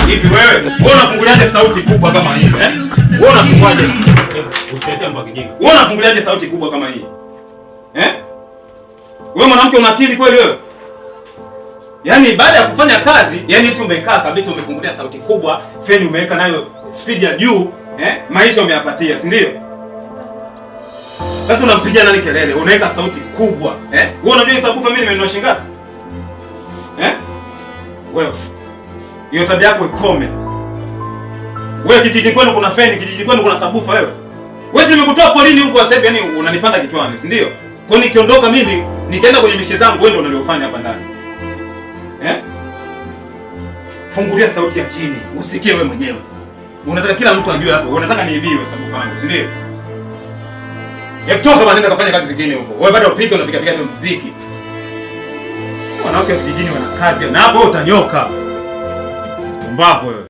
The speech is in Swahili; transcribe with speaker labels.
Speaker 1: Hivi wewe unafunguliaje sauti kubwa kama hii eh? Wewe unafunguaje? Usiete mbwa kijinga. Wewe unafunguliaje sauti kubwa kama hii? Eh? Wewe mwanamke una akili kweli wewe? Yaani baada ya kufanya kazi, yani tu umekaa kabisa umefungulia sauti kubwa, feni umeweka nayo speed ya juu, maisha umeyapatia, si ndio? Sasa unampigia nani kelele? Unaweka sauti kubwa, Wewe unajua hesabu mimi nimenunua shilingi ngapi? Wewe. Hiyo tabia yako ikome. Wewe kijiji kwenu kuna feni, kijiji kwenu kuna sabufa wewe. Wewe nimekutoa polini huko sasa hivi, yani unanipanda kichwani, si ndio? Kwa nikiondoka mimi, nikaenda kwenye mishe zangu, wewe ndio unaliofanya hapa ndani. Fungulia sauti ya chini, usikie wewe mwenyewe. Unataka kila mtu ajue hapo, unataka niibiwe sababu yangu, si ndio? Hebu toka bana, nenda kafanya kazi zingine huko. Wewe bado upike, unapiga piga muziki. Wanawake wa kijijini wana kazi, na hapo utanyoka. Mbavu wewe.